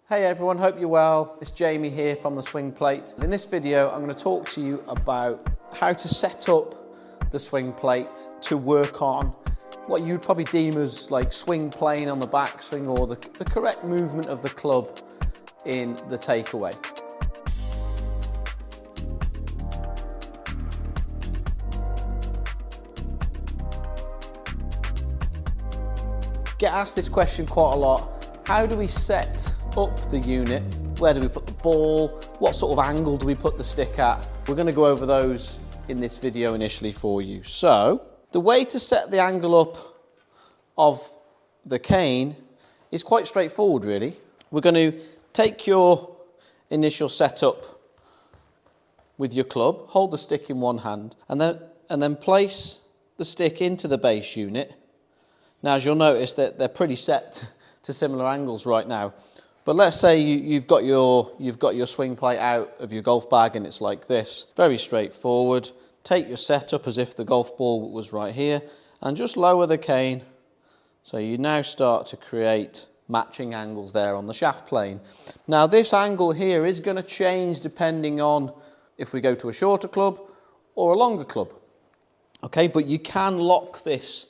Hey everyone, hope you're well. It's Jamie here from The Swing Plate. In this video, I'm going to talk to you about how to set up the swing plate to work on what you'd probably deem as like swing plane on the backswing, or the correct movement of the club in the takeaway. Get asked this question quite a lot. How do we set up the unit? Where do we put the ball? What sort of angle do we put the stick at? We're going to go over those in this video initially for you. So the way to set the angle up of the cane is quite straightforward really. We're going to take your initial setup with your club, hold the stick in one hand, and then place the stick into the base unit. Now, as you'll notice that they're pretty set to similar angles right now. But let's say you've got your swing plate out of your golf bag and it's like this. Very straightforward. Take your setup as if the golf ball was right here and just lower the cane. So you now start to create matching angles there on the shaft plane. Now this angle here is going to change depending on if we go to a shorter club or a longer club. Okay, but you can lock this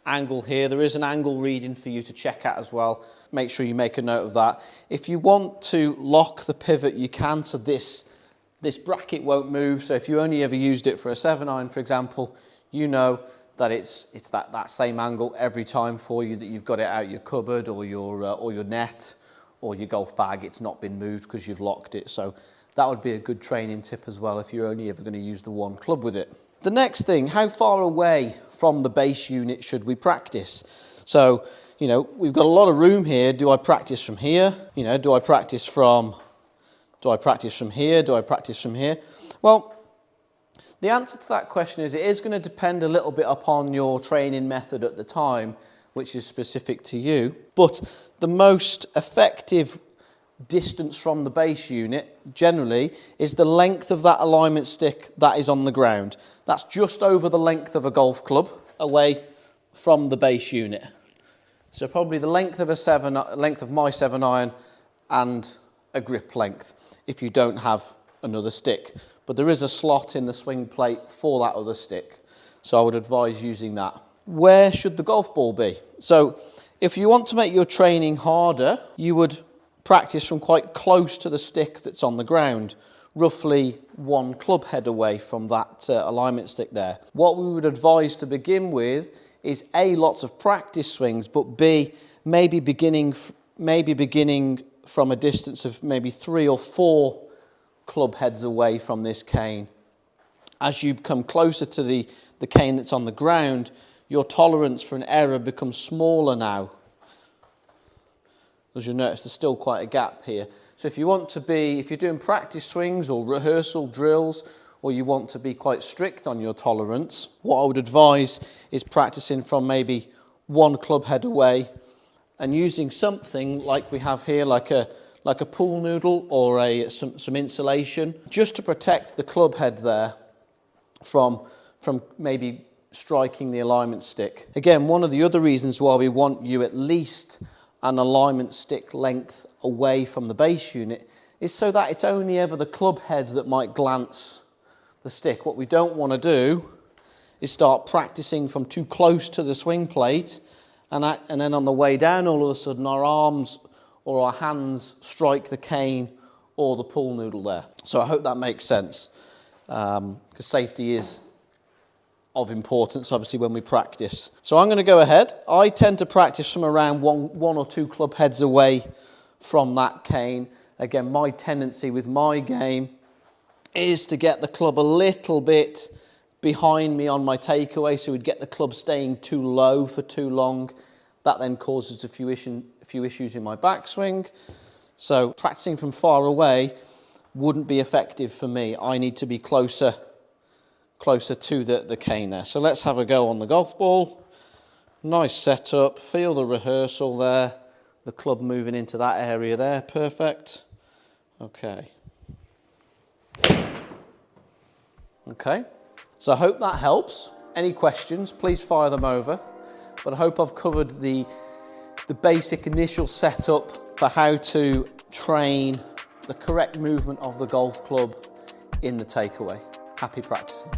angle here. There is an angle reading for you to check out as well. Make sure you make a note of that. If you want to lock the pivot, you can, so this bracket won't move. So if you only ever used it for a 7-iron, for example, you know that it's that same angle every time for you, that you've got it out your cupboard or your net or your golf bag. It's not been moved because you've locked it. So that would be a good training tip as well if you're only ever going to use the one club with it. The next thing, how far away from the base unit should we practice? So, you know, we've got a lot of room here. Do I practice from here? You know, do I practice from here? Do I practice from here? Well, the answer to that question is it is going to depend a little bit upon your training method at the time, which is specific to you. But the most effective distance from the base unit generally is the length of that alignment stick that is on the ground. That's just over the length of a golf club away from the base unit. So probably the length of my 7-iron and a grip length if you don't have another stick. But there is a slot in the swing plate for that other stick. So I would advise using that. Where should the golf ball be? So if you want to make your training harder, you would practice from quite close to the stick that's on the ground, roughly one club head away from that alignment stick there. What we would advise to begin with is A, lots of practice swings, but B, maybe beginning from a distance of maybe 3 or 4 club heads away from this cane. As you come closer to the cane that's on the ground, your tolerance for an error becomes smaller now. As you'll notice, there's still quite a gap here. So if you're doing practice swings or rehearsal drills, or you want to be quite strict on your tolerance, what I would advise is practicing from maybe 1 club head away and using something like we have here, like a pool noodle or some insulation, just to protect the club head there from maybe striking the alignment stick. Again, one of the other reasons why we want you at least an alignment stick length away from the base unit is so that it's only ever the club head that might glance the stick. What we don't want to do is start practicing from too close to the swing plate and then on the way down all of a sudden our arms or our hands strike the cane or the pool noodle there. So I hope that makes sense, because safety is of importance obviously when we practice. So I'm going to go ahead. I tend to practice from around one or 2 club heads away from that cane. Again, my tendency with my game is to get the club a little bit behind me on my takeaway, so we'd get the club staying too low for too long. That then causes a few issues in my backswing. So practicing from far away wouldn't be effective for me. I need to be closer to the cane there. So let's have a go on the golf ball. Nice setup, feel the rehearsal there, the club moving into that area there, perfect. Okay, so I hope that helps. Any questions, please fire them over. But I hope I've covered the basic initial setup for how to train the correct movement of the golf club in the takeaway. Happy practicing.